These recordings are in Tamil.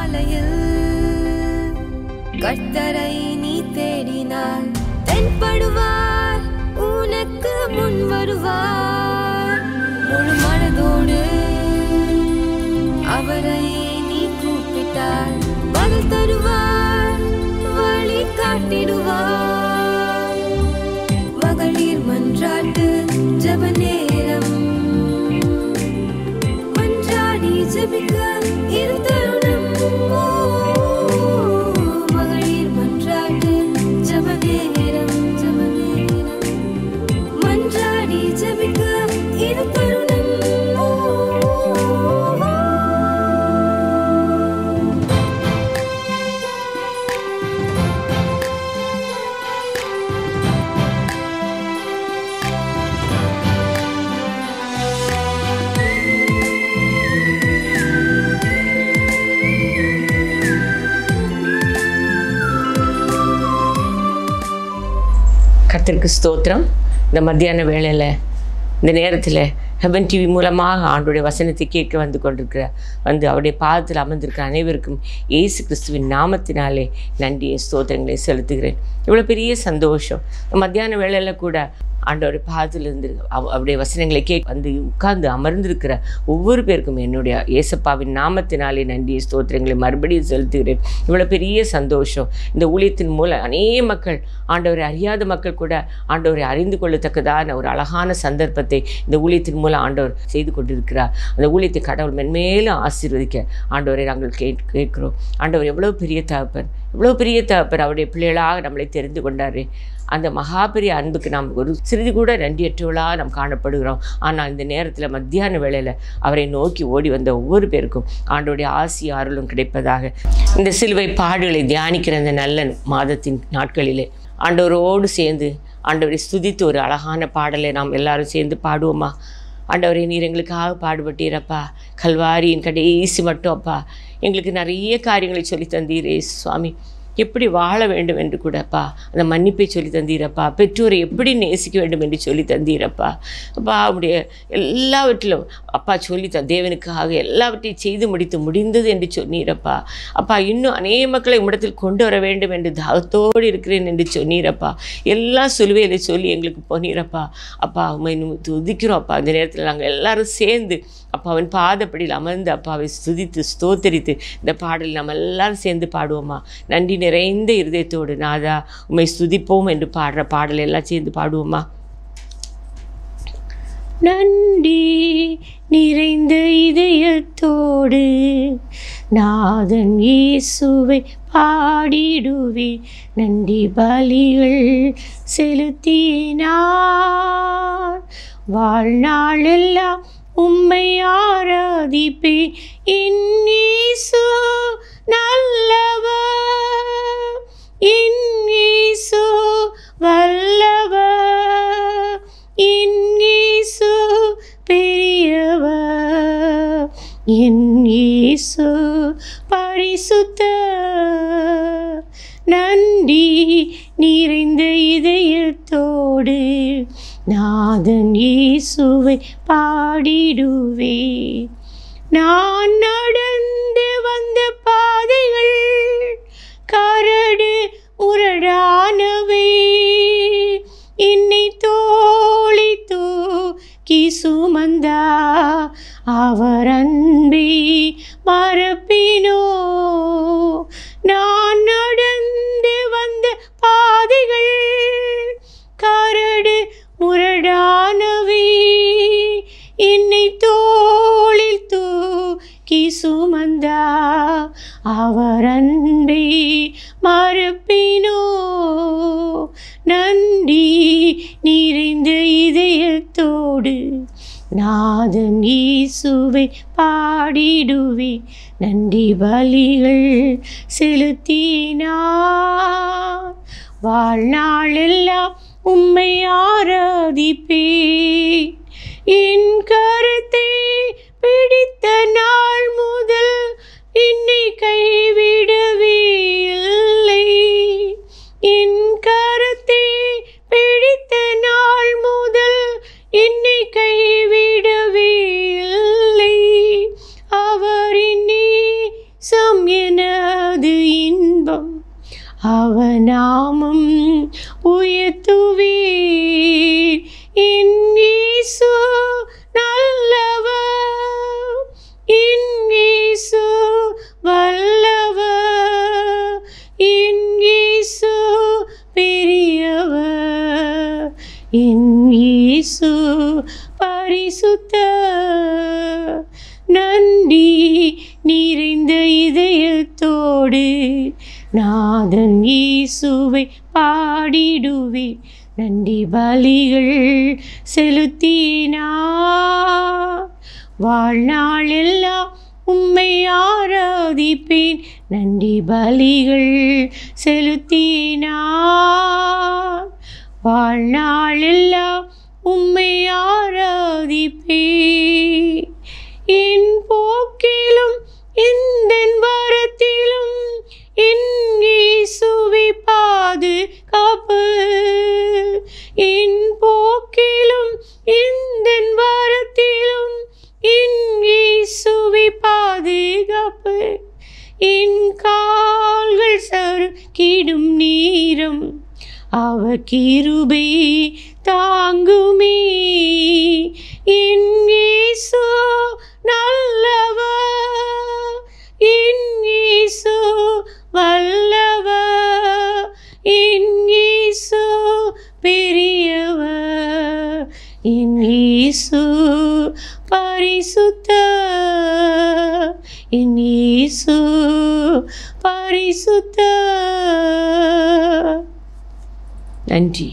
காலையில் கர்த்தரை நீ தேடினால் தென்படுவார், உனக்கு முன் வருவார். முழு மனதோடு அவரை நீ கூப்பிட்டால் பதில் தருவார், வழி காட்டிடுவார். மகளிர் மன்றாட்டு ஜெப நேரம், மன்றாடி ஜெபிக்க இரு தருணம். மகளிர் மன்றாட்டு ஜெப நேரம், மன்றாடி ஜெபிக்க இரு தருணம். கர்த்தருக்கு ஸ்தோத்திரம். இந்த மத்தியான வேளையில் இந்த நேரத்தில் ஹெவன் டிவி மூலமாக ஆண்டோடைய வசனத்தை கேட்க வந்து அவருடைய பாதத்தில் அமர்ந்திருக்கிற அனைவருக்கும் இயேசு கிறிஸ்துவின் நாமத்தினாலே நன்றியை ஸ்தோத்திரங்களை செலுத்துகிறேன். இவ்வளோ பெரிய சந்தோஷம். மத்தியான வேளையில் கூட ஆண்டோடைய பாதத்திலிருந்து அவருடைய வசனங்களை உட்கார்ந்து அமர்ந்திருக்கிற ஒவ்வொரு பேருக்கும் என்னுடைய இயேசப்பாவின் நாமத்தினாலே நன்றியை ஸ்தோத்திரங்களை மறுபடியும் செலுத்துகிறேன். இவ்வளோ பெரிய சந்தோஷம். இந்த ஊழியத்தின் மூலம் அநேக மக்கள், ஆண்டவரை அறியாத மக்கள் கூட ஆண்டவரை அறிந்து கொள்ளத்தக்கதான ஒரு அழகான சந்தர்ப்பத்தை இந்த ஊழியத்தின் மூலம் ஆண்டவர் செய்து கொண்டிருக்கிறார். அந்த ஊழியத்தை கடவுள் மென்மேலும் ஆசீர்வதிக்க ஆண்டவரை நாங்கள் கேட்கிறோம். ஆண்டவர் எவ்வளோ பெரிய தகப்பன், எவ்வளோ பெரிய தகப்பன். அவருடைய பிள்ளைகளாக நம்மளை தெரிந்து கொண்டாரு. அந்த மகா பெரிய அன்புக்கு நாம் ஒரு சிறிது கூட நன்றியற்றவளாக நாம் காணப்படுகிறோம். ஆனால் இந்த நேரத்தில் மத்தியான வேளையில் அவரை நோக்கி ஓடி வந்த ஒவ்வொரு பேருக்கும் ஆண்டவருடைய ஆசி அருளும் கிடைப்பதாக. இந்த சிலுவை பாடுகளை தியானிக்கிற இந்த நல்ல மாதத்தின் நாட்களிலே ஆண்டவரோடு சேர்ந்து ஆண்டவரை ஸ்துதித்து ஒரு அழகான பாடலை நாம் எல்லாரும் சேர்ந்து பாடுவோமா? ஆண்டவரே, நீர் எங்களுக்காக பாடுபட்டீரப்பா. கல்வாரியின் கடைசி மட்டும் அப்பா எங்களுக்கு நிறைய காரியங்களை சொல்லி தந்தீரே சுவாமி. எப்படி வாழ வேண்டும் என்று கூடப்பா அந்த மன்னிப்பை சொல்லி தந்தீரப்பா. பெற்றோரை எப்படி நேசிக்க வேண்டும் என்று சொல்லி தந்தீரப்பா. அப்பா அவருடைய எல்லாவற்றிலும் அப்பா சொல்லி தேவனுக்காக எல்லாவற்றையும் செய்து முடிந்தது என்று சொன்னீரப்பா. அப்பா இன்னும் அநேக மக்களை உம்மிடத்தில் கொண்டு வர வேண்டும் என்று தாகத்தோடு இருக்கிறேன் என்று சொன்னீரப்பா. எல்லாம் சொல்லுவேன் சொல்லி எங்களுக்கு போனீரப்பா. அப்பா உண்மை துதிக்கிறோம் அப்பா. அந்த நேரத்தில் நாங்கள் எல்லாரும் சேர்ந்து அப்பா அவன் பாதப்படியில் அமர்ந்து அப்பாவை ஸ்துதித்து ஸ்தோத்தரித்து இந்த பாடலில் நம்ம எல்லாரும் சேர்ந்து பாடுவோமா? நன்றி நிறைந்த இருதயத்தோடு நாதா உம்மை ஸ்துதிப்போம் என்று பாடுற பாடல் எல்லாம் சேர்ந்து பாடுவோமா? நன்றி நிறைந்த இதயத்தோடு நாதன் இயேசுவை பாடிடுவே. நன்றி பலிகள் செலுத்தினார், வாழ்நாளெல்லாம் உம்மை ஆராதிப்பே. என் இயேசு நல்லவர், என் இயேசு வல்லவர், என் இயேசு பெரியவர், என் இயேசு பரிசுத்தர். நன்றி நிறைந்த இதயத்தோடு நாதன் இயேசுவை பாடிடுவே. நான் நடந்து வந்த பாதைகள் கரடு முரடானவே, என்னை தோளி தூக்கி சுமந்தா அவர் அன்பை மறப்பினோ. நான் நடந்து வந்த பாதைகள் கரடு முரடானவே, என்னை தோளில் தூக்கி சுமந்தா அவர் அன்பை மறப்பினோ. நன்றி நிறைந்த இதயத்தோடு நாதன் இயேசுவை பாடிடுவே. நன்றி பலிகள் செலுத்தினார், வாழ்நாளெல்லாம் உம்மை ஆராதிப்பேன். என் கருத்தை பிடித்த நாள் முதல் என்னை கைவிடவே இல்லை. என் கருத்தை பிடித்த நாள் முதல் என்னை கைவிடவே இல்லை. அவர் என்னை எனது இன்பம் அவநாமம் உயர்த்துவீர். என் இயேசு நல்லவர், என் இயேசு வல்லவர், என் இயேசு பெரியவர், என் இயேசு பரிசுத்தர். நன்றி நிறைந்த இதயத்தோடு நாதன் இயேசுவை பாடிடுவேன். நன்றி பலிகள் செலுத்தினார், வாழ்நாளெல்லாம் உம்மை ஆராதிப்பேன். நன்றி பலிகள் செலுத்தினார், வாழ்நாளெல்லாம் உம்மை ஆராதிப்பேன். என் போக்கிலும் எந்தன் வரத்திலும் என் இயேசுவை பாதுகாப்பு. என் போக்கிலும் எந்தன் வரத்திலும் என் இயேசுவை பாதுகாப்பு. என் கால்கள் சறுக்கிடும் நேரம் அவர் கிருபை தாங்குமே. என் இயேசு நல்லவர், என் இயேசு வல்லவர், என் இயேசு பெரியவர், என் இயேசு பரிசுத்தர், என் இயேசு பரிசுத்தர். நன்றி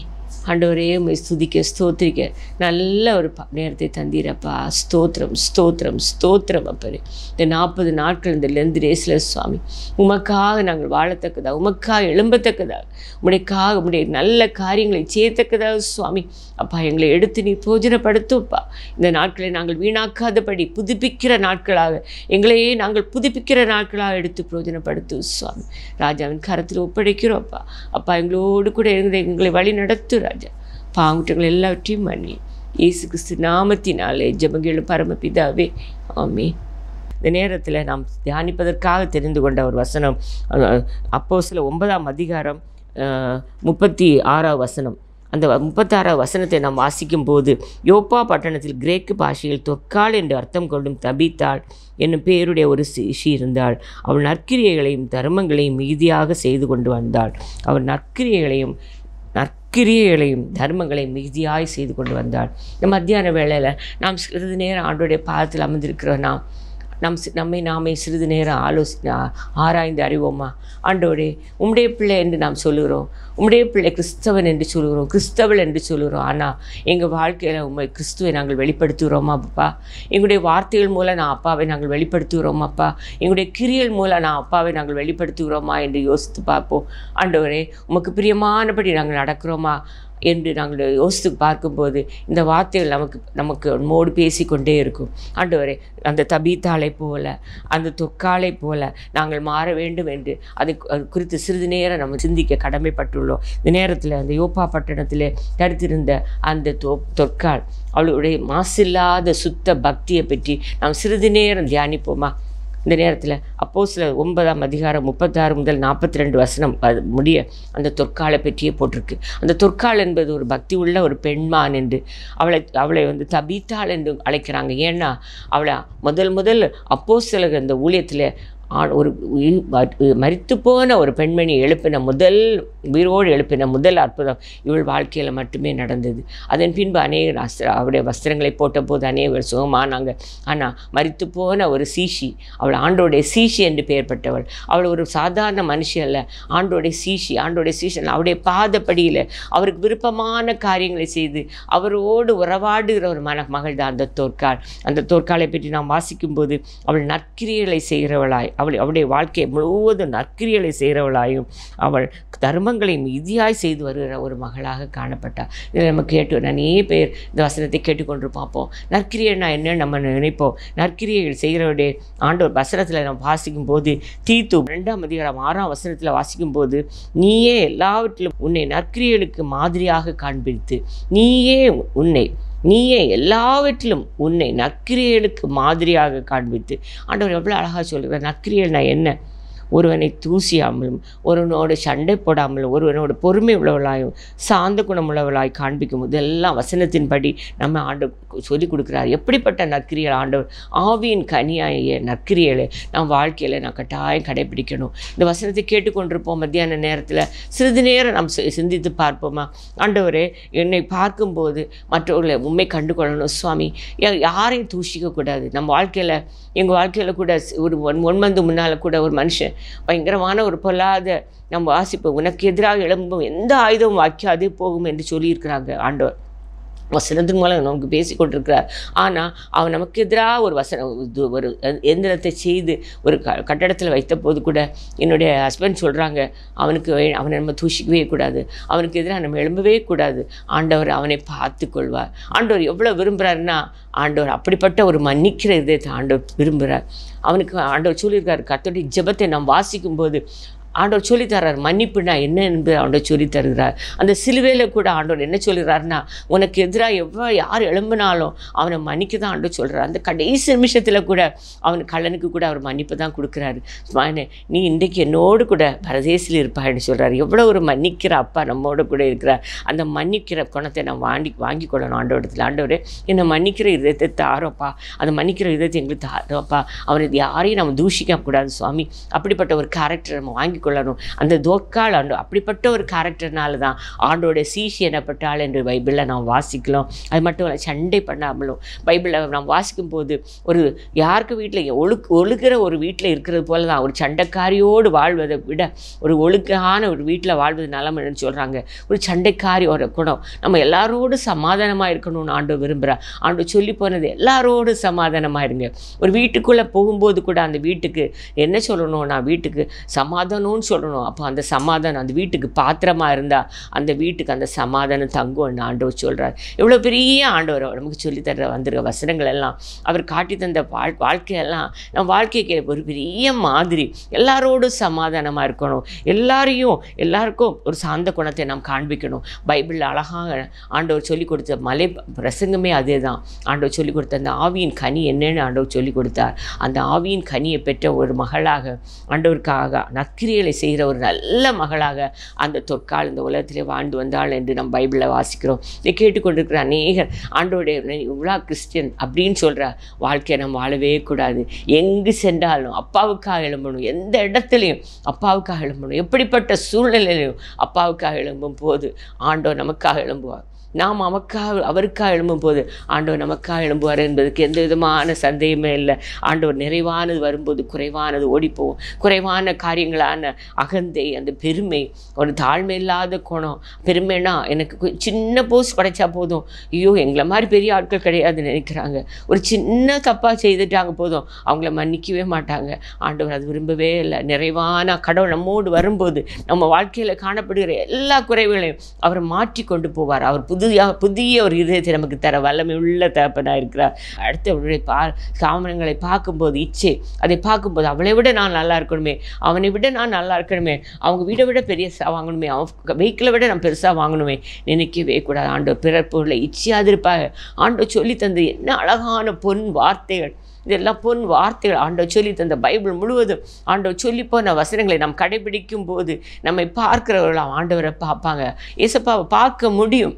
ஆண்டவரே, உம்மை ஸ்துதிக்க ஸ்தோத்திரிக்க நல்ல ஒரு நேரத்தை தந்தீரப்பா. ஸ்தோத்திரம் ஸ்தோத்திரம் ஸ்தோத்திரம் அப்பரே. இந்த 40 நாட்கள் இந்த லெந்து ரேஸில் சுவாமி உமக்காக நாங்கள் வாழத்தக்கதா, உமக்காக எழும்பத்தக்கதா, உம்முடையக்காக உம்முடைய நல்ல காரியங்களை செய்யத்தக்கதாக சுவாமி அப்பா எங்களை எடுத்து நீ போஜனப்படுத்தும்ப்பா. இந்த நாட்களை நாங்கள் வீணாக்காதபடி புதுப்பிக்கிற நாட்களாக, எங்களையே நாங்கள் புதுப்பிக்கிற நாட்களாக எடுத்து பிரயோஜனப்படுத்தும் சுவாமி. ராஜாவின் கரத்தில் ஒப்படைக்கிறோம்ப்பா. அப்பா எங்களோடு கூட எங்களை வழி நடத்து ராஜா. பாங்குற்றங்கள் எல்லாவற்றையும் மன்னி இயேசு கிறிஸ்து நாமத்தினாலே ஜெபங்களும் பரமபிதாவே ஆமென். இந்த நேரத்தில் நாம் தியானிப்பதற்காக தெரிந்து கொண்ட ஒரு வசனம் அப்போஸ்தலர் 9ஆம் அதிகாரம் 36ஆம் வசனம். அந்த 36ஆம் வசனத்தை நாம் வாசிக்கும் போது, யோப்பா பட்டணத்தில் கிரேக்கு பாஷையில் தொக்காள் என்று அர்த்தம் கொள்ளும் தபீத்தாள் என்னும் பேருடைய ஒரு சிஷி இருந்தாள். அவள் நற்கிரியைகளையும் தர்மங்களையும் மிகுதியாக செய்து கொண்டு வந்தாள். அவள் நற்கிரியைகளையும் தர்மங்களையும் மிகுதியாய் செய்து கொண்டு வந்தாள். இந்த மத்தியான வேளையில் நாம் சிறிது நேரம் ஆண்டோடைய பாதத்தில் அமர்ந்திருக்கிறோம். நம்மை நாமே சிறிது நேரம் ஆராய்ந்து அறிவோமா? ஆண்டோடே, உம்முடைய பிள்ளை என்று நாம் சொல்லுகிறோம், உம்முடைய பிள்ளை கிறிஸ்தவன் என்று சொல்லுகிறோம், கிறிஸ்தவள் என்று சொல்லுகிறோம். ஆனால் எங்கள் வாழ்க்கையில் உண்மை கிறிஸ்துவை நாங்கள் வெளிப்படுத்துகிறோமா அப்பா? எங்களுடைய வார்த்தைகள் மூலம் நான் அப்பாவை நாங்கள் வெளிப்படுத்துகிறோமா அப்பா? எங்களுடைய கிரியல் மூலம் நான் அப்பாவை நாங்கள் வெளிப்படுத்துகிறோமா என்று யோசித்து பார்ப்போம். ஆண்டவரே, உமக்கு பிரியமானபடி நாங்கள் நடக்கிறோமா என்று நாங்கள் யோசித்து பார்க்கும்போது இந்த வார்த்தைகள் நமக்கு நம்மோடு பேசிக்கொண்டே இருக்கும். ஆண்டவரே, அந்த தபீத்தாளை போல, அந்த தொக்காளை போல நாங்கள் மாற வேண்டும் என்று அது குறித்து சிறிது நேரம் நம்ம சிந்திக்க கடமைப்பட்டுள்ளோம். இந்த நேரத்தில் அந்த யோப்பா பட்டணத்தில் தடுத்திருந்த அந்த தொக்காள், அவளுடைய மாசில்லாத சுத்த பக்தியை பற்றி நாம் சிறிது நேரம் தியானிப்போமா? இந்த நேரத்தில் அப்போஸ்தலர் 9ஆம் அதிகாரம் 36 முதல் 42 வசனம் முடிய அந்த தொற்காலை பற்றியே போட்டிருக்கு. அந்த தொற்கால் என்பது ஒரு பக்தி உள்ள ஒரு பெண்மான் என்று அவளை தபீத்தாள் என்று அழைக்கிறாங்க. ஏன்னா அவளை முதல் அப்போஸ்தலர் அந்த ஊழியத்தில் ஒரு மரித்து போன ஒரு பெண்மணி உயிரோடு எழுப்பின முதல் அற்புதம் இவள் வாழ்க்கையில் மட்டுமே நடந்தது. அதன் பின்பு அநேகர் அவருடைய வஸ்திரங்களை போட்டபோது அநேகர் சுகமானாங்க. ஆனால் மரித்து போன ஒரு சீஷி, அவள் ஆண்டோடைய சீஷி என்று பெயர் பெற்றவள். அவள் ஒரு சாதாரண மனுஷி அல்ல, ஆண்டோடைய சீஷன். அவருடைய பாதப்படியில் அவருக்கு விருப்பமான காரியங்களை செய்து அவரோடு உறவாடுகிற ஒரு மகள் தான் அந்த தோற்காள். அந்த தோற்காலை பற்றி நாம் வாசிக்கும்போது அவள் நற்கிரியைகளை செய்கிறவளாய், அவளுடைய வாழ்க்கையை முழுவதும் நற்கிரியைகளை செய்கிறவளாயும் அவள் தர்மங்களையும் மிகுதியாய் செய்து வருகிற ஒரு மகளாக காணப்பட்டாள். இதில் நம்ம நிறைய பேர் இந்த வசனத்தை கேட்டுக்கொண்டு பார்ப்போம். நற்கிரியைனா என்ன நம்ம நினைப்போம். நற்கிரியைகள் செய்கிறவருடைய ஆண்டவர் வசனத்தில் நம்ம வாசிக்கும் போது, தீத்து 2ஆம் அதிகாரம் 6ஆம் வசனத்தில் வாசிக்கும் போது, நீயே எல்லாவற்றிலும் உன்னை நற்கிரியைகளுக்கு மாதிரியாக காண்பித்து, நீயே உன்னை நீயே எல்லாவற்றிலும் உன்னை நற்கிரியைகளுக்கு மாதிரியாக காண்பித்து. ஆண்டவர் எவ்வளோ அழகாக சொல்லுகிறார். நற்கிரியைனா என்ன? ஒருவனை தூசியாமலும், ஒருவனோடு சண்டை போடாமலும், ஒருவனோடு பொறுமை உள்ளவளாயும் சாந்த குணமுள்ளவளாய் காண்பிக்கும். இதெல்லாம் வசனத்தின்படி நம்ம ஆண்டவர் சொல்லிக் கொடுக்குறார். எப்படிப்பட்ட நற்கிரியல் ஆண்டவர் ஆவியின் கனியாய நற்கிரியலை நாம் வாழ்க்கையில் நான் கட்டாயம் கடைபிடிக்கணும். இந்த வசனத்தை கேட்டுக்கொண்டிருப்போம். மத்தியான நேரத்தில் சிறிது நேரம் நாம் சிந்தித்து பார்ப்போமா? ஆண்டவரே, என்னை பார்க்கும்போது மற்றவர்களை உண்மை கண்டு கொள்ளணும் சுவாமி. யாரையும் தூஷிக்கக்கூடாது. நம்ம வாழ்க்கையில், எங்கள் வாழ்க்கையில் கூட ஒரு 1 மந்த் முன்னால் கூட ஒரு மனுஷன் பயங்கரமான ஒரு பொல்லாத நம்ம வாசிப்போம், உனக்கு எதிராக எழும்பும் எந்த ஆயுதமும் வாய்க்காதே போகும் என்று சொல்லியிருக்கிறாங்க ஆண்டவர். வசனத்தின் மூலம் நமக்கு பேசி கொண்டிருக்கிறார். ஆனால் அவன் நமக்கு எதிராக ஒரு எந்திரத்தை செய்து ஒரு கட்டடத்தில் வைத்த போது கூட என்னுடைய ஹஸ்பண்ட் சொல்கிறாங்க, அவனை நம்ம தூஷிக்கவே கூடாது, அவனுக்கு எதிராக நம்ம எழும்பவே கூடாது. ஆண்டவர் அவனை பார்த்து கொள்வார். ஆண்டவர் எவ்வளோ விரும்புகிறாருன்னா, ஆண்டவர் அப்படிப்பட்ட ஒரு மன்னிக்கிற இதயத்தை ஆண்டவர் விரும்புகிறார். அவனுக்கு ஆண்டவர் சொல்லியிருக்கார். கர்த்தருடைய ஜெபத்தை நாம் வாசிக்கும்போது ஆண்டவர் சொல்லித்தர்றார். மன்னிப்புனா என்ன என்பது ஆண்டவர் சொல்லி தருகிறார். அந்த சிலுவையில் கூட ஆண்டவர் என்ன சொல்கிறாருன்னா, உனக்கு எதிராக யார் எழும்பினாலும் அவனை மன்னிக்க தான் ஆண்டவர் சொல்கிறார். அந்த கடைசி நிமிஷத்தில் கூட அவனுக்கு கள்ளனுக்கு கூட அவர் மன்னிப்பு தான் கொடுக்குறாரு. நீ இன்றைக்கு என்னோடு கூட பரதேசில் இருப்பான்னு சொல்கிறார். எவ்வளோ ஒரு மன்னிக்கிற அப்பா நம்மோடு கூட இருக்கிறார். அந்த மன்னிக்கிற குணத்தை நான் வாங்கி கொள்ளணும் ஆண்டவரத்தில். ஆண்டவரே, என்னை மன்னிக்கிற இதயத்தை தாரோப்பா, அந்த மன்னிக்கிற இதயத்தை எங்களுக்கு தாரோப்பா. அவனை யாரையும் நம்ம தூஷிக்கக்கூடாது சுவாமி. அப்படிப்பட்ட ஒரு கேரக்டர் நம்ம வாங்கி கொள்ளணும். அந்த தோற்கால் ஆண்டு அப்படிப்பட்ட ஒரு கேரக்டர்னால தான் ஆண்டோட சீஷி எனப்பட்டாள் என்று பைபிளில் நாம் வாசிக்கலாம். அது மட்டும் இல்லை, சண்டை பண்ணாமலும் பைபிளில் நாம் வாசிக்கும் போது ஒரு யாருக்கு வீட்டில் ஒழுகிற ஒரு வீட்டில் இருக்கிறது போல தான் ஒரு சண்டைக்காரியோடு வாழ்வதை விட ஒரு ஒழுக்கான ஒரு வீட்டில் வாழ்வது நலம்னு சொல்கிறாங்க. ஒரு சண்டைக்காரி ஒரு குணம். நம்ம எல்லாரோடும் சமாதானமாக இருக்கணும்னு ஆண்டு விரும்புகிறார். ஆண்டு சொல்லி போனது எல்லாரோடும் சமாதானமாக இருங்க. ஒரு வீட்டுக்குள்ளே போகும்போது கூட அந்த வீட்டுக்கு என்ன சொல்லணும்னா, வீட்டுக்கு சமாதானம் சொல்லணும். அப்போ அந்த சமாதானம் அந்த வீட்டுக்கு பாத்திரமா இருந்தால் அந்த வீட்டுக்கு அந்த சமாதானம் தங்கும்னு ஆண்டவர் சொல்கிறார். எவ்வளோ பெரிய ஆண்டவர் நமக்கு சொல்லித்தர வந்திருக்க வசனங்கள் எல்லாம், அவர் காட்டி தந்த வாழ்க்கையெல்லாம் நம்ம வாழ்க்கைக்கு ஒரு பெரிய மாதிரி. எல்லாரோடும் சமாதானமாக இருக்கணும். எல்லாருக்கும் ஒரு சாந்த குணத்தை நாம் காண்பிக்கணும். பைபிளில் அழகாக ஆண்டவர் சொல்லிக் கொடுத்த மலை பிரசங்கமே அதே தான். ஆண்டவர் சொல்லிக் கொடுத்த அந்த ஆவியின் கனி என்னன்னு ஆண்டவர் சொல்லிக் கொடுத்தார். அந்த ஆவியின் கனியை பெற்ற ஒரு மகளாக ஆண்டவருக்காக நற்கிரியலை செய்கிற ஒரு நல்ல மகளாக அந்த தொற்கால் இந்த உலகத்திலே வாழ்ந்து வந்தாள் என்று நம்ம பைபிளில் வாசிக்கிறோம். இதை கேட்டுக்கொண்டிருக்கிற அநேகர் ஆண்டோடைய இவ்வளோ கிறிஸ்டியன் அப்படின்னு சொல்கிற வாழ்க்கையை நம்ம வாழவே கூடாது. எங்கு சென்றாலும் அப்பாவுக்காக எழும்பணும். எந்த இடத்துலையும் அப்பாவுக்காக எழும்பணும். எப்படிப்பட்ட சூழ்நிலையிலையும் அப்பாவுக்காக எழும்பும் போது ஆண்டவர் நமக்காக எழும்புவார். நாம் அவருக்காக எழும்பும் போது ஆண்டவர் நமக்காக எழும்புவார் என்பதுக்கு எந்த விதமான சந்தேகமே இல்லை. ஆண்டவர் நிறைவானது வரும்போது குறைவானது ஓடிப்போகும். குறைவான காரியங்களான அகந்தை, அந்த பெருமை, ஒரு தாழ்மை இல்லாத குணம். பெருமைனா எனக்கு சின்ன போஸ்ட் கிடைச்சா போதும், ஐயோ எங்களை மாதிரி பெரிய ஆட்கள் கிடையாதுன்னு நினைக்கிறாங்க. ஒரு சின்ன தப்பாக செய்துட்டாங்க போதும், அவங்கள மன்னிக்கவே மாட்டாங்க. ஆண்டவர் அது விரும்பவே இல்லை. நிறைவான கடவுள் நம்மோடு வரும்போது நம்ம வாழ்க்கையில் காணப்படுகிற எல்லா குறைவுகளையும் அவர் மாற்றி கொண்டு போவார். அவர் புதிய ஒரு இதயத்தை நமக்கு தர வல்லமை உள்ள தகப்பனாக இருக்கிறார். அடுத்தவருடைய காமனங்களை பார்க்கும்போது அதை பார்க்கும்போது அவளை விட நான் நல்லா இருக்கணுமே, அவனை விட நான் நல்லா இருக்கணுமே, அவங்க வீடை விட பெருசாக வாங்கணுமே, அவங்க வெஹிக்கிளை விட நான் பெருசாக வாங்கணுமே நினைக்கவே கூடாது. ஆண்டவர் பிறர் பொருளை இச்சையாதிருப்பாக ஆண்டவர் சொல்லி தந்து என்ன அழகான பொன் வார்த்தைகள். இதெல்லாம் பொன் வார்த்தைகள் ஆண்டவர் சொல்லி தந்த பைபிள் முழுவதும் ஆண்டவர் சொல்லி போன வசனங்களை நாம் கடைபிடிக்கும் போது நம்மை பார்க்கிறவர்களாம் ஆண்டவரை பார்ப்பாங்க. ஏசப்பாவை பார்க்க முடியும்.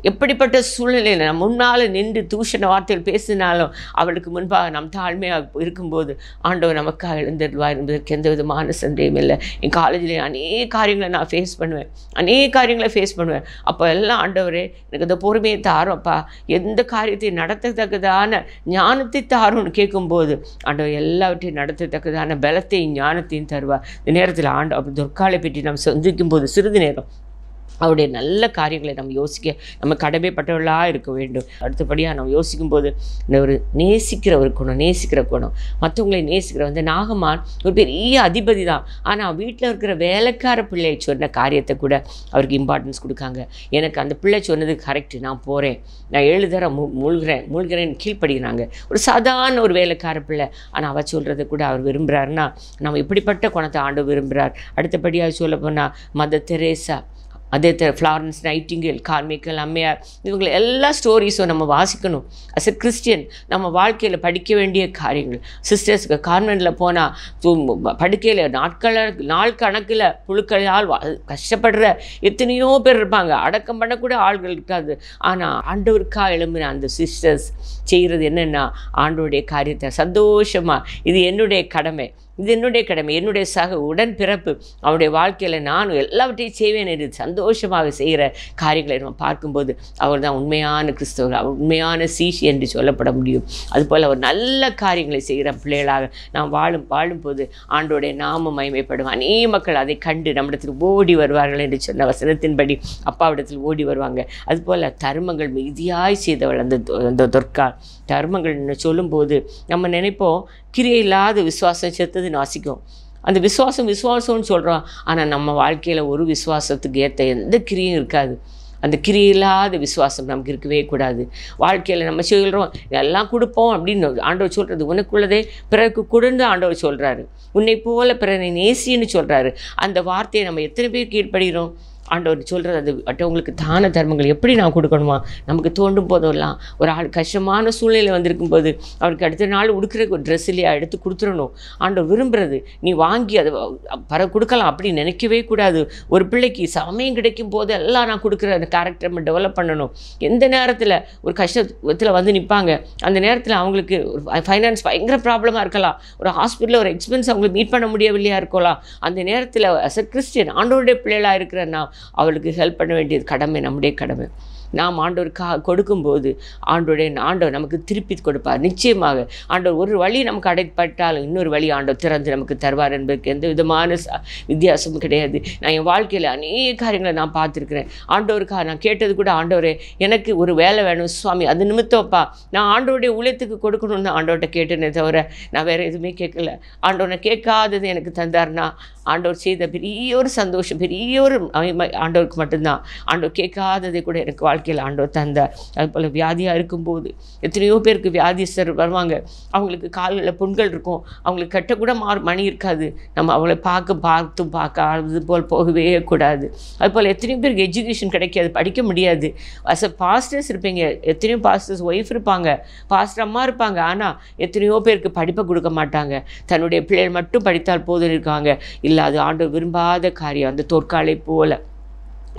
எப்படிப்பட்ட சூழ்நிலையில் நம்ம முன்னால் நின்று தூஷண வார்த்தைகள் பேசினாலும் அவளுக்கு முன்பாக நம் தாழ்மையாக இருக்கும்போது ஆண்டவர் நமக்காக எழுந்திருவார் என்பதற்கு எந்த விதமான சந்தேகம் இல்லை. என் காலேஜில் அநேக காரியங்களை நான் ஃபேஸ் பண்ணுவேன். அப்போ எல்லாம் ஆண்டவரே எனக்கு இந்த பொறுமையை தாரோம்ப்பா, எந்த காரியத்தையும் நடத்தத்தக்கதான ஞானத்தை தாரோன்னு கேட்கும்போது ஆண்டவர் எல்லாவற்றையும் நடத்தத்தக்கதான பலத்தையும் ஞானத்தையும் தருவார். இந்த நேரத்தில் ஆண்டவர் துர்காலை பற்றி நாம் சந்திக்கும் போது சிறிது நேரம் அவருடைய நல்ல காரியங்களை நம்ம யோசிக்க நம்ம கடமைப்பட்டவர்களாக இருக்க வேண்டும். அடுத்தபடியாக நம்ம யோசிக்கும்போது ஒரு நேசிக்கிற குணம், மற்றவங்களை நேசிக்கிற வந்து நாகமான் ஒரு பெரிய அதிபதி தான். ஆனால் வீட்டில் இருக்கிற வேலைக்கார பிள்ளை சொன்ன காரியத்தை கூட அவருக்கு இம்பார்ட்டன்ஸ் கொடுக்காங்க. எனக்கு அந்த பிள்ளை சொன்னது கரெக்டு, நான் போகிறேன், நான் 7 தரம் மூழ்கிறேன் கீழ்ப்படுகிறாங்க. ஒரு சாதாரண ஒரு வேலைக்கார பிள்ளை. ஆனால் அவள் சொல்கிறத கூட அவர் விரும்புகிறாருன்னா நம்ம இப்படிப்பட்ட குணத்தை ஆண்டவர் விரும்புகிறார். அடுத்தபடியாக சொல்ல போனால் மதர் தெரேசா அதே ஃப்ளாரன்ஸ் நைட்டிங்கேல், கார்மிக்கல் அம்மையார், இவங்களை எல்லா ஸ்டோரிஸும் நம்ம வாசிக்கணும். அஸ் எ கிறிஸ்டியன் நம்ம வாழ்க்கையில் படிக்க வேண்டிய காரியங்கள். சிஸ்டர்ஸுக்கு கான்வென்ட்டில் போனால் படுக்கையில் நாள் கணக்கில் புழுக்களால் கஷ்டப்படுற எத்தனையோ பேர் இருப்பாங்க. அடக்கம் பண்ணக்கூட ஆள்கள் இருக்காது. ஆனால் ஆண்டவருக்காக எழும்பின அந்த சிஸ்டர்ஸ் செய்கிறது என்னென்னா, ஆண்டவருடைய காரியத்தை சந்தோஷமாக, இது என்னுடைய கடமை, இது என்னுடைய கடமை, என்னுடைய சக உடன் பிறப்பு, அவருடைய வாழ்க்கையில் நானும் எல்லாவற்றையும் செய்வேன் என்று சந்தோஷமாக செய்கிற காரியங்களை நம்ம பார்க்கும்போது அவர் தான் உண்மையான கிறிஸ்தவர், அவர் உண்மையான சீஷி என்று சொல்லப்பட முடியும். அதுபோல் அவர் நல்ல காரியங்களை செய்கிற பிள்ளைகளாக நாம் வாழும்போது ஆண்டோடைய நாமம் மகிமைப்படும். அநேக மக்கள் அதை கண்டு நம்மிடத்தில் ஓடி வருவார்கள் என்று சொன்ன வசனத்தின்படி அப்பாவிடத்தில் ஓடி வருவாங்க. அதுபோல் தர்மங்கள் மிகுதியாய் செய்தவள் அந்த தொற்கால். தர்மங்கள் சொல்லும்போது நம்ம நினைப்போம் கிரியை இல்லாத விசுவாசம் செத்ததுன்னு வாசிக்கும். அந்த விசுவாசம்னு சொல்கிறோம். ஆனால் நம்ம வாழ்க்கையில் ஒரு விசுவாசத்துக்கு ஏற்ற எந்த கிரியும் இருக்காது. அந்த கிரியில்லாத விசுவாசம் நமக்கு இருக்கவே கூடாது. வாழ்க்கையில் நம்ம சொல்கிறோம் எல்லாம் கொடுப்போம் அப்படின்னு ஆண்டவர் சொல்கிறது. உனக்குள்ளதே பிறருக்கு கொடுந்து ஆண்டவர் சொல்கிறாரு. உன்னை போல பிறனை நேசின்னு சொல்கிறாரு. அந்த வார்த்தையை நம்ம எத்தனை பேர் கீழ்ப்படுகிறோம்? ஆண்டவர் சொல்கிறது அது மற்றவங்களுக்கு தான தர்மங்கள் எப்படி நான் கொடுக்கணுமா? நமக்கு தோண்டும் போதெல்லாம் ஒரு ஆள் கஷ்டமான சூழ்நிலை வந்திருக்கும் போது அவருக்கு அடுத்த நாள் உடுக்கிற ஒரு ட்ரெஸ் இல்லையா எடுத்து கொடுத்துடணும். ஆண்டவர் விரும்புகிறது நீ வாங்கி அதை கொடுக்கலாம் அப்படி நினைக்கவே கூடாது. ஒரு பிள்ளைக்கு சமயம் கிடைக்கும் போது எல்லாம் நான் கொடுக்குற அந்த கேரக்டரை நம்ம டெவலப் பண்ணணும். எந்த நேரத்தில் ஒரு கஷ்டத்தில் வந்து நிற்பாங்க, அந்த நேரத்தில் அவங்களுக்கு ஒரு ஃபைனான்ஸ் பயங்கர ப்ராப்ளமாக இருக்கலாம், ஒரு ஹாஸ்பிட்டலில் ஒரு எக்ஸ்பென்ஸ் அவங்களுக்கு மீட் பண்ண முடியவில்லையா இருக்கலாம். அந்த நேரத்தில் அஸ் எ கிறிஸ்டியன் ஆண்டவருடைய பிள்ளைகளாக இருக்கிற அவளுக்கு ஹெல்ப் பண்ண வேண்டியது கடமை, நம்முடைய கடமை. நாம் ஆண்டவருக்காக கொடுக்கும்போது ஆண்டவர் நமக்கு திருப்பி கொடுப்பார். நிச்சயமாக ஆண்டவர் ஒரு வழி நமக்கு அடைப்பட்டாலும் இன்னொரு வழி ஆண்டவர் திறந்து நமக்கு தருவார் என்பதற்கு எந்த விதமான வித்தியாசமும் கிடையாது. நான் என் வாழ்க்கையில் அநேக காரியங்களை நான் பார்த்துருக்கிறேன். ஆண்டவருக்காக நான் கேட்டது கூட, ஆண்டவரே எனக்கு ஒரு வேலை வேணும் சுவாமி, அது நிமித்தம்ப்பா நான் ஆண்டவருடைய ஊழியத்துக்கு கொடுக்கணும்னு ஆண்டவர்கிட்ட கேட்டேனே தவிர நான் வேறு எதுவுமே கேட்கல. ஆண்டவனை கேட்காதது எனக்கு தந்தார்னா ஆண்டவர் செய்த பெரிய ஒரு சந்தோஷம், பெரிய ஒரு ஆண்டவருக்கு மட்டும்தான். ஆண்டவர் கேட்காததை கூட எனக்கு வாழ்க்கையில் ஆண்டவர் தந்தார். அதுபோல் வியாதியாக இருக்கும்போது எத்தனையோ பேருக்கு வியாதிஸ்தர் வருவாங்க. அவங்களுக்கு காலில் புண்கள் இருக்கும், அவங்களுக்கு கட்டக்கூட மணி இருக்காது. நம்ம அவளை பார்க்காதது போல் போகவே கூடாது. அதுபோல் எத்தனையோ பேருக்கு எஜுகேஷன் கிடைக்காது, படிக்க முடியாது. அஸ் அ பாஸ்டர்ஸ் இருப்பீங்க, எத்தனையோ பாஸ்டர்ஸ் ஒய்ஃப் இருப்பாங்க, பாஸ்டர் அம்மா இருப்பாங்க. ஆனால் எத்தனையோ பேருக்கு படிப்பை கொடுக்க மாட்டாங்க. தன்னுடைய பிள்ளைகள் மட்டும் படித்தால் போதும் இருக்காங்க. இல்லை, அது ஆண்டவர் விரும்பாத காரியம். அந்த தொற்காலை போல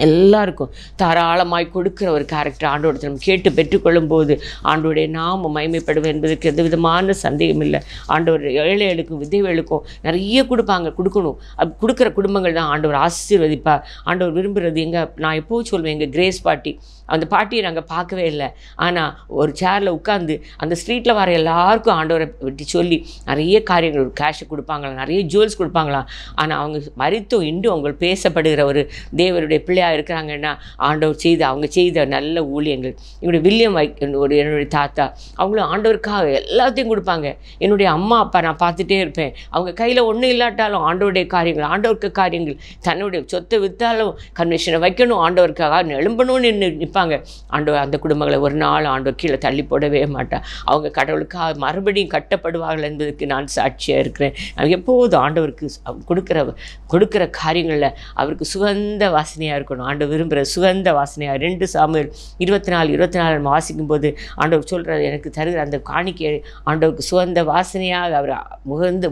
எல்லாருக்கும் தாராளமாய் கொடுக்குற ஒரு கேரக்டர் ஆண்டோட நம்ம கேட்டு பெற்றுக்கொள்ளும் போது ஆண்டோடைய நாம மகிமைப்படும் என்பதற்கு எந்த விதமான சந்தேகம் இல்லை. ஆண்டவர் ஏழைகளுக்கும் விதவைகளுக்கும் நிறைய கொடுக்கணும். அது கொடுக்குற குடும்பங்கள் தான் ஆண்டவர் ஆசீர்வதிப்பார். ஆண்டவர் விரும்புகிறது நான் எப்போவும் சொல்வேன், எங்கள் கிரேஸ் பாட்டி, அந்த பாட்டியை நாங்கள் பார்க்கவே இல்லை. ஆனால் ஒரு சேரில் உட்காந்து அந்த ஸ்ட்ரீட்டில் வர எல்லாருக்கும் ஆண்டவரை பற்றி சொல்லி நிறைய காரியங்கள், ஒரு கேஷை கொடுப்பாங்களாம், நிறைய ஜுவல்ஸ் கொடுப்பாங்களாம். ஆனால் அவங்க மரித்தும் இன்றும் அவங்க பேசப்படுகிற ஒரு தேவருடைய பிள்ளையாக இருக்கிறாங்கன்னா அவங்க செய்த நல்ல ஊழியங்கள். என்னுடைய வில்லியம் என்னுடைய தாத்தா, அவங்களும் ஆண்டவருக்காக எல்லாத்தையும் கொடுப்பாங்க. என்னுடைய அம்மா அப்பா நான் பார்த்துட்டே இருப்பேன், அவங்க கையில் ஒன்றும் இல்லாட்டாலும் ஆண்டவருடைய காரியங்கள், ஆண்டவருக்கு காரியங்கள், தன்னுடைய சொத்தை விற்றாலும் கன்வென்ஷனை வைக்கணும், ஆண்டவருக்காக எழும்பணும்னு நிற்பாங்க. ஆண்டவர் அந்த குடும்பங்களை ஒரு நாள் ஆண்டவர் கீழே தள்ளி போடவே மாட்டார். அவங்க கடவுளுக்காக மறுபடியும் கட்டப்படுவார்கள் என்பதற்கு நான் சாட்சியாக இருக்கிறேன். நான் எப்போதும் ஆண்டவருக்கு கொடுக்குற காரியங்களில் அவருக்கு சுகந்த வாசனையாக இருக்கணும். ஆண்டவர் விரும்புகிற சுகந்த வாசனையாக 2 சாமுவேல் 24 வாசிக்கும்போது ஆண்டவர் சொல்கிறார், எனக்கு தருகிற அந்த காணிக்கை ஆண்டவருக்கு சுகந்த வாசனையாக அவர்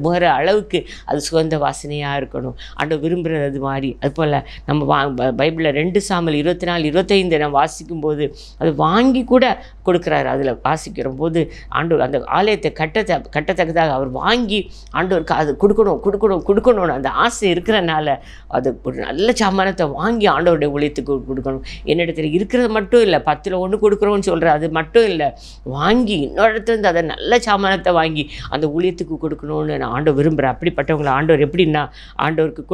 முகர அளவுக்கு அது சுகந்த வாசனையாக இருக்கணும். ஆண்டவர் விரும்புகிறது அது மாதிரி. அதுபோல் நம்ம பைபிளில் 2 சாமுவேல் 24-25 நம்ம வாசிக்கும்போது அது வாங்கி கூட கொடுக்குறாரு. அதில் வாசிக்கிற போது ஆண்டவர் அந்த ஆலயத்தை கட்டத்தக்கதாக அவர் வாங்கி ஆண்டவருக்கு அது கொடுக்கணும்னு அந்த ஆசை இருக்கிறனால அது ஒரு நல்ல சாமானத்தை வாங்கி ஆண்டவருடைய ஊழியத்துக்கு கொடுக்கணும். என்னிடத்தில் இருக்கிறது மட்டும் இல்லை, 10ல் 1 கொடுக்குறோன்னு சொல்கிற அது மட்டும் இல்லை, வாங்கி இன்னொரு இடத்துலேருந்து அதை நல்ல சாமானத்தை வாங்கி அந்த ஊழியத்துக்கு கொடுக்கணும்னு நான் ஆண்டவர் விரும்புகிறேன். அப்படிப்பட்டவங்களை ஆண்டவர் எப்படின்னா ஆண்டவருக்கு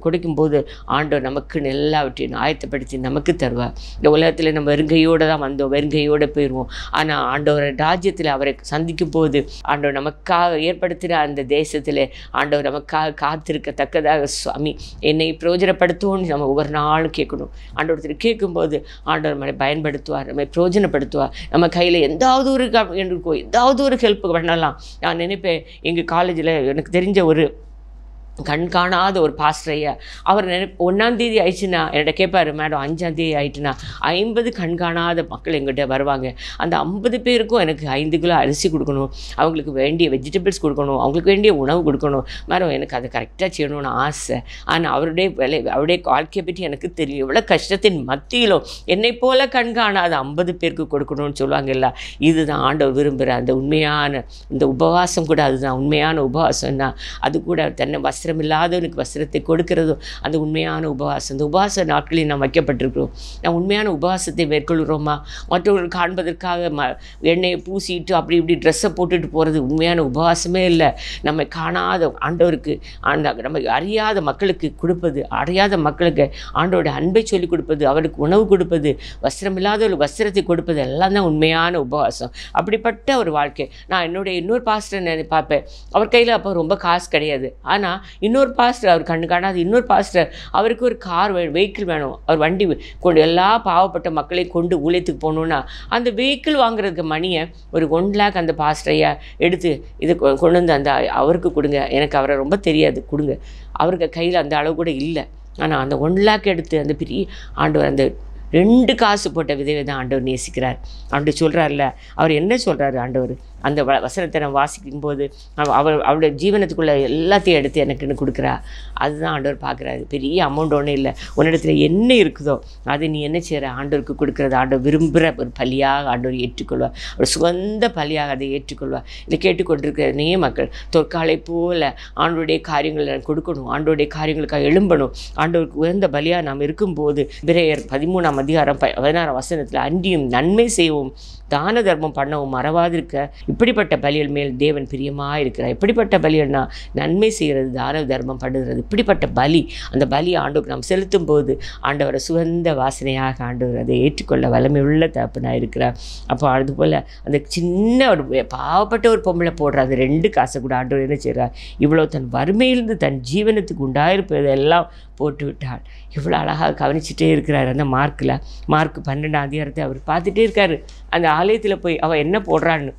கொடுக்கும்போது ஆண்டவர் நமக்குன்னு எல்லாவற்றையும் ஆயத்தப்படுத்தி நமக்கு தருவார். இந்த உலகத்தில் நம்ம வெறுங்கையோடு தான் வந்தோம், வெறுங்கையோடு போயிடுவோம். ஆனால் ஆண்டவர் ராஜ்யத்தில் அவரை சந்திக்கும் போது ஆண்டவர் நமக்காக ஏற்படுத்துகிற அந்த தேசத்தில் ஆண்டவர் நமக்காக காத்திருக்கத்தக்கதாக சுவாமி என்னை பிரயோஜனப்படுத்துவோன்னு நம்ம ஒவ்வொரு நாளும் கேட்கணும். ஆண்டவரத்தில் கேட்கும்போது ஆண்டவர் நம்மளை பயன்படுத்துவார், நம்மை பிரயோஜனப்படுத்துவார். நம்ம கையில் எந்தாவது ஒரு ஹெல்ப் பண்ணலாம். நான் நினைப்பேன், எங்கள் காலேஜில் எனக்கு தெரிஞ்ச ஒரு கண் காணாத ஒரு பாஸ்டரையா அவர் 1ஆம் தேதி ஆயிடுச்சுன்னா என்கிட்ட கேட்பாரு, மேடம் 5ஆம் தேதி ஆயிட்டுனா 50 கண் காணாத மக்கள் எங்கிட்ட வருவாங்க. அந்த 50 பேருக்கும் எனக்கு 5 கிலோ அரிசி கொடுக்கணும், அவங்களுக்கு வேண்டிய வெஜிடபிள்ஸ் கொடுக்கணும், அவங்களுக்கு வேண்டிய உணவு கொடுக்கணும். மேடம் எனக்கு அதை கரெக்டாக செய்யணும்னு ஆசை. ஆனால் அவருடைய வாழ்க்கையை பற்றி எனக்கு தெரியும். எவ்வளோ கஷ்டத்தின் மத்தியிலும் என்னை போல கண் காணாத 50 பேருக்கு கொடுக்கணும்னு சொல்லுவாங்கல்ல. இதுதான் ஆண்டவர் விரும்புகிற அந்த உண்மையான இந்த உபவாசம் கூட. அதுதான் உண்மையான உபவாசம்னா. அது கூட தன்னை வஸ்திரம் இல்லாதவனுக்கு வஸ்திரத்தை கொடுக்கிறதும் அந்த உண்மையான உபவாசம். அந்த உபவாச நாட்களில் நாம் வைக்கப்பட்டிருக்கிறோம். நாம் உண்மையான உபவாசத்தை மேற்கொள்கிறோமா? மற்றவர்கள் காண்பதற்காக எண்ணெயை பூசிட்டு அப்படி இப்படி ட்ரெஸ்ஸை போட்டுட்டு போகிறது உண்மையான உபவாசமே இல்லை. நம்மை காணாத ஆண்டவருக்கு நம்ம அறியாத மக்களுக்கு கொடுப்பது, அறியாத மக்களுக்கு ஆண்டோட அன்பை சொல்லிக் கொடுப்பது, அவருக்கு உணவு கொடுப்பது, வஸ்திரம் இல்லாதவர்களுக்கு வஸ்திரத்தை கொடுப்பது எல்லாம் தான் உண்மையான உபவாசம். அப்படிப்பட்ட ஒரு வாழ்க்கை. நான் என்னுடைய இன்னொரு பாஸ்டர் பார்ப்பேன். அவர் கையில் அப்போ ரொம்ப காசு கிடையாது. ஆனால் இன்னொரு பாஸ்டர், அவர் கண்ணு காணாது இன்னொரு பாஸ்டர், அவருக்கு ஒரு கார் வெஹிக்கிள் வேணும். அவர் வண்டி கொண்டு எல்லா பாவப்பட்ட மக்களை கொண்டு ஊழியத்துக்கு போகணுன்னா அந்த வெஹிக்கிள் வாங்குறதுக்கு மணியை ஒரு 1 lakh அந்த பாஸ்டரையா எடுத்து இது கொண்டு வந்து அந்த அவருக்கு கொடுங்க. எனக்கு அவரை ரொம்ப தெரியாது, கொடுங்க. அவருக்கு கையில் அந்த அளவு கூட இல்லை. ஆனால் அந்த 1 lakh எடுத்து அந்த பெரிய ஆண்டவர் அந்த 2 காசு போட்ட விதவை தான் ஆண்டவர் நேசிக்கிறார். ஆண்டவர் சொல்கிறார்ல, அவர் என்ன சொல்கிறாரு ஆண்டவர்? அந்த வசனத்தை நான் வாசிக்கும் போது அவருடைய ஜீவனத்துக்குள்ளே எல்லாத்தையும் எடுத்து எனக்குன்னு கொடுக்குறா. அதுதான் ஆண்டவர் பார்க்குறாரு. பெரிய அமௌண்ட் ஒன்றும் இல்லை. உன்னிடத்துல என்ன இருக்குதோ அது நீ என்ன செய்கிற ஆண்டவருக்கு கொடுக்குறது ஆண்டவர் விரும்புகிற ஒரு பலியாக ஆண்டவர் ஏற்றுக்கொள்வார். அவர் சுகந்த பலியாக அதை ஏற்றுக்கொள்வார். இதை கேட்டுக்கொண்டிருக்கிற மக்கள் தொற்காலை போல் ஆண்டோடைய காரியங்களை கொடுக்கணும், ஆண்டோடைய காரியங்களுக்காக எழும்பணும், ஆண்டவருக்கு உயர்ந்த பலியாக நாம் இருக்கும்போது எபிரேயர் 13ஆம் அதிகாரம் 16ஆம் வசனத்தில் அன்றியும் நன்மை செய்வோம், தான தர்மம் பண்ணவும் மறவாதிருக்க இப்படிப்பட்ட பலிகள் மேல் தேவன் பிரியமாக இருக்கிறார். இப்படிப்பட்ட பலிகள்னா நன்மை செய்கிறது, தான தர்மம் பண்ணுகிறது. இப்படிப்பட்ட பலி, அந்த பலி ஆண்டவருக்கு நாம் செலுத்தும் போது ஆண்டவரை சுகந்த வாசனையாக ஆண்டவர் அதை ஏற்றுக்கொள்ள வல்லமை உள்ள தகப்பனாக இருக்கிறார். அப்போ அதுபோல் அந்த சின்ன ஒரு பாவப்பட்ட ஒரு பொம்பளை போடுற அந்த 2 காசை கூட ஆண்டவர் என்ன செய்கிறார்? இவ்வளோ தன் வறுமையிலிருந்து தன் ஜீவனத்துக்கு உண்டாயிருப்பதெல்லாம் போட்டு விட்டாள். இவ்வளோ அழகாக கவனிச்சுட்டே இருக்கிறார். அந்த மார்க் 12ஆம் அதிகாரத்தை அவர் பார்த்துட்டே இருக்கார். அந்த ஆலயத்தில் போய் அவள் என்ன போடுறான்னு.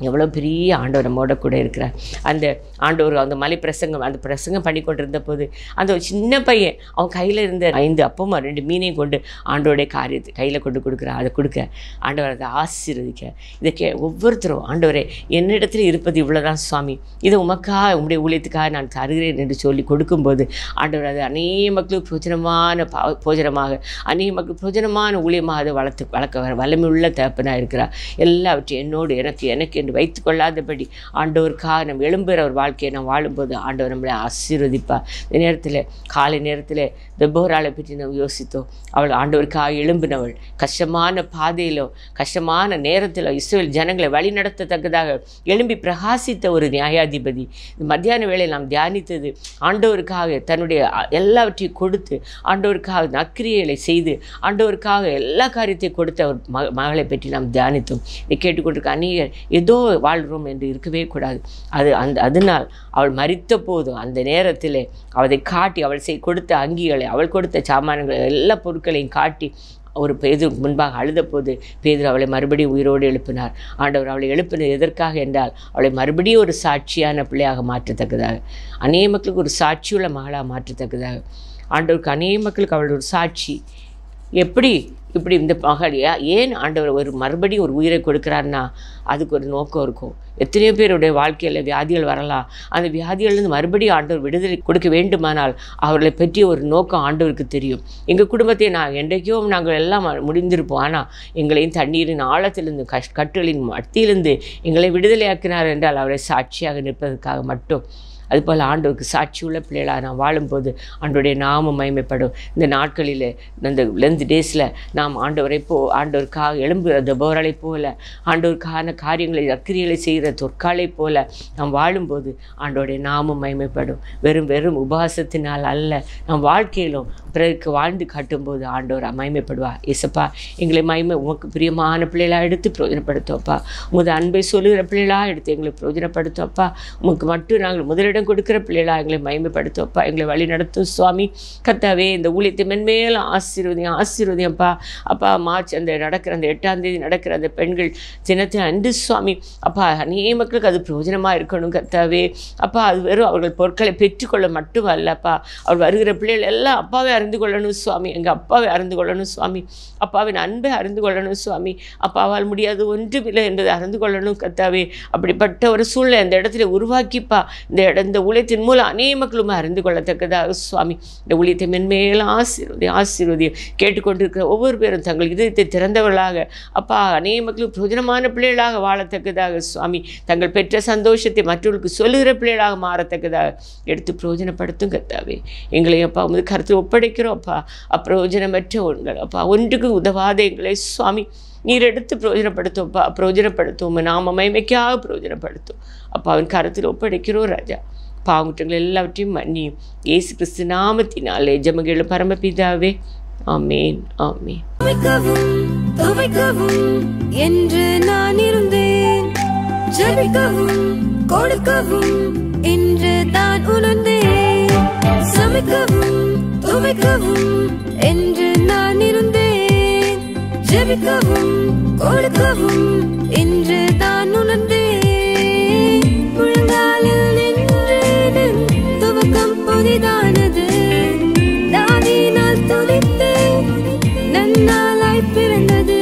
எவ்வளோ பெரிய ஆண்டவர் நம்மோட கூட இருக்கிறார். அந்த ஆண்டவர் அந்த மலை பிரசங்கம் அந்த பிரசங்கம் பண்ணி கொண்டிருந்த போது அந்த ஒரு சின்ன பையன் அவன் கையில் இருந்த 5 அப்பமும் 2 மீனையும் கொண்டு ஆண்டோடைய காரியத்தை கையில் கொண்டு கொடுக்குறான். அதை கொடுக்க ஆண்டவர் அதை ஆசீர்வதிக்க இதை ஒவ்வொருத்தரும் ஆண்டவரே என்னிடத்தில் இருப்பது இவ்வளோதான் சுவாமி, இதை உமக்காக உங்களுடைய ஊழியத்துக்காக நான் தருகிறேன் என்று சொல்லி கொடுக்கும்போது ஆண்டவர் அது அநேக மக்களுக்கு பிரோஜனமான போஜனமாக அநேக மக்களுக்கு பிரோஜனமான ஊழியமாக அதை வளர்க்க வல்லமையுள்ள தகப்பனாக இருக்கிறார். எல்லாவற்றையும் என்னோடு எனக்கு வைத்து கொள்ளாதபடி ஆண்டவருக்காக நம்ம எழும்புகிற ஒரு வாழ்க்கையை நாம் வாழும்போது ஆண்டவர் நம்மளை ஆசீர்வதிப்பார். இந்த நேரத்தில் காலை நேரத்தில் தெபோராளை பற்றி நம்ம யோசித்தோம். அவள் ஆண்டவருக்காக எழும்பினவள். கஷ்டமான பாதையிலோ கஷ்டமான நேரத்திலோ இஸ்ரவேல் ஜனங்களை வழி நடத்தத்தக்கதாக எழும்பி பிரகாசித்த ஒரு நியாயாதிபதி. மத்தியான வேளையில் நாம் தியானித்தது ஆண்டவருக்காக தன்னுடைய எல்லாவற்றையும் கொடுத்து ஆண்டவருக்காக நற்கிரியைகளை செய்து ஆண்டவருக்காக எல்லா காரியத்தையும் கொடுத்த ஒரு மகளை பற்றி நாம் தியானித்தோம். இதை கேட்டுக்கொண்டிருக்க அநேகர் ஏதோ வாழ்கிறோம் என்று இருக்கவே கூடாது. அதனால் அவள் மரித்த போதும் அந்த நேரத்தில் அவளை காட்டி அவள் கொடுத்த அங்கிகளை அவள் கொடுத்த சாமான்களை எல்லா பொருட்களையும் காட்டி ஒரு பேதுருக்கு முன்பாக அழுத போது பேதுரு அவளை மறுபடியும் உயிரோடு எழுப்பினார். ஆண்டவர் அவளை எழுப்பினது எதற்காக என்றால் அவளை மறுபடியும் ஒரு சாட்சியான பிள்ளையாக மாற்றத்தக்கதாக, அநேக மக்களுக்கு ஒரு சாட்சியுள்ள மகளாக மாற்றத்தக்கதாக. ஆண்டவருக்கு அநேக மக்களுக்கு அவள் ஒரு சாட்சி. இப்படி இந்த மகள் ஏன் ஆண்டவர் ஒரு மறுபடியும் ஒரு உயிரை கொடுக்குறாருன்னா அதுக்கு ஒரு நோக்கம் இருக்கும். எத்தனையோ பேருடைய வாழ்க்கையில் வியாதிகள் வரலாம். அந்த வியாதிகள்லேருந்து மறுபடியும் ஆண்டவர் விடுதலை கொடுக்க வேண்டுமானால் அவர்களை பற்றிய ஒரு நோக்கம் ஆண்டவருக்கு தெரியும். எங்கள் குடும்பத்தை என்றைக்கோ நாங்கள் எல்லாம் முடிந்திருப்போம். ஆனால் எங்களையும் தண்ணீரின் ஆழத்திலிருந்து கட்டுகளின் மத்தியிலிருந்து எங்களை விடுதலையாக்கினார் என்றால் அவரை சாட்சியாக நிற்பதற்காக மட்டும். அதுபோல் ஆண்டவருக்கு சாட்சியுள்ள பிள்ளைகளாக நாம் வாழும்போது ஆண்டவருடைய நாமம் மகிமைப்படும். இந்த நாட்களில் இந்த லென்த் டேஸில் நாம் ஆண்டவருக்காக எழும்புகிற தெபோராளை போல ஆண்டவருக்கான காரியங்களை அக்கிரியலை செய்கிற தொற்காலை போல நாம் வாழும்போது ஆண்டவருடைய நாமம் மகிமைப்படும். வெறும் உபவாசத்தினால் அல்ல, நம் வாழ்க்கையிலும் பிறருக்கு வாழ்ந்து காட்டும்போது ஆண்டவர் மகிமைப்படுவார். ஏசப்பா எங்களை உமக்கு பிரியமான பிள்ளைகளாக எடுத்து பிரயோஜனப்படுத்தோப்பா. உமது அன்பை சொல்லுகிற பிள்ளைகளாக எடுத்து எங்களை பிரயோஜனப்படுத்தோப்பா. உமக்கு மட்டும் நாங்கள் முதலிடம் இடம் கொடுக்கிற பிள்ளைகளா எங்களை மகிமைப்படுத்துவப்பா, எங்களை வழி நடத்தும் சுவாமி. கர்த்தாவே இந்த ஊழியத்தை மென்மேலும் ஆசீர்வதியம்ப்பா. அப்பா மார்ச் அந்த நடக்கிற அந்த 8ஆம் தேதி நடக்கிற அந்த பெண்கள் தினத்தை அன்று சுவாமி அப்பா அநேக மக்களுக்கு அது பிரயோஜனமாக இருக்கணும் கர்த்தாவே. அப்பா அது வெறும் அவர்கள் பொருட்களை பெற்றுக்கொள்ள மட்டும் அல்லப்பா, அவர் வருகிற பிள்ளைகள் எல்லாம் அப்பாவை அறிந்து கொள்ளணும் சுவாமி, எங்கள் அப்பாவை அறிந்து கொள்ளணும் சுவாமி, அப்பாவின் அன்பை அறிந்து கொள்ளணும் சுவாமி, அப்பாவால் முடியாது ஒன்றுமில்லை என்பதை அறிந்து கொள்ளணும் கர்த்தாவே. அப்படிப்பட்ட ஒரு சூழ்நிலை அந்த இடத்துல உருவாக்கிப்பா இந்த ஊழியத்தின் மூலம் அநேக மக்களும் அறிந்து கொள்ளத்தக்கதாக சுவாமி இந்த ஊழியத்தை மென்மேலும் ஆசீர்வதியும். கேட்டுக்கொண்டிருக்கிற ஒவ்வொரு பேரும் தங்கள் இதயத்தை திறந்தவர்களாக அப்பா அநேக மக்களுக்கு பிரயோஜனமான பிள்ளைகளாக வாழத்தக்கதாக சுவாமி, தங்கள் பெற்ற சந்தோஷத்தை மற்றவர்களுக்கு சொல்லுகிற பிள்ளைகளாக மாறத்தக்கதாக எடுத்து பிரயோஜனப்படுத்தும் கர்த்தாவே. எங்களை அப்பா உமது கருத்தில் ஒப்படைக்கிறோம் அப்பா. அப்பிரயோஜனமற்ற ஒன்கள் அப்பா ஒன்றுக்கு உதவாத எங்களை சுவாமி நீர் எடுத்து பிரயோஜனப்படுத்துவோம்ப்பா, பிரயோஜனப்படுத்துவோம், நாம மகிமைக்காக பிரயோஜனப்படுத்தும் அப்பா. அவன் கருத்தில் ஒப்படைக்கிறோம் ராஜா. பாவங்குற்றங்கள் எல்லாவற்றையும் மன்னியும் இயேசு கிறிஸ்து நாமத்தினாலே ஜெபங்கள் பரமபிதாவே, ஆமேன் ஆமேன். துவைக்கவும் என்று நான் இருந்தேன், ஜெபிக்கவும் கொடுக்கவும் என்று தான் உணர்ந்தேன். சமைக்கவும் துவைக்கவும் என்று நான் இருந்தேன், ஜெபிக்கவும் கொடுக்கவும் என்று தான் உணர்ந்தேன். முழங்காலில் நின்று துவக்கம் புதிதானது, தாவினால் துதித்து நன்னாளாய் பிறந்தது.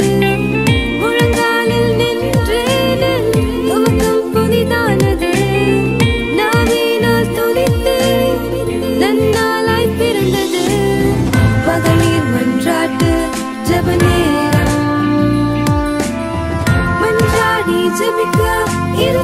முழங்காலில் நின்று துவக்கம் புதிதானது, நாவினால் துதித்து நன்னாளாய் பிறந்தது. மகளிர் மன்றாட்டு ஜெப நேரம், மன்றாடி ஜெபிக்க இது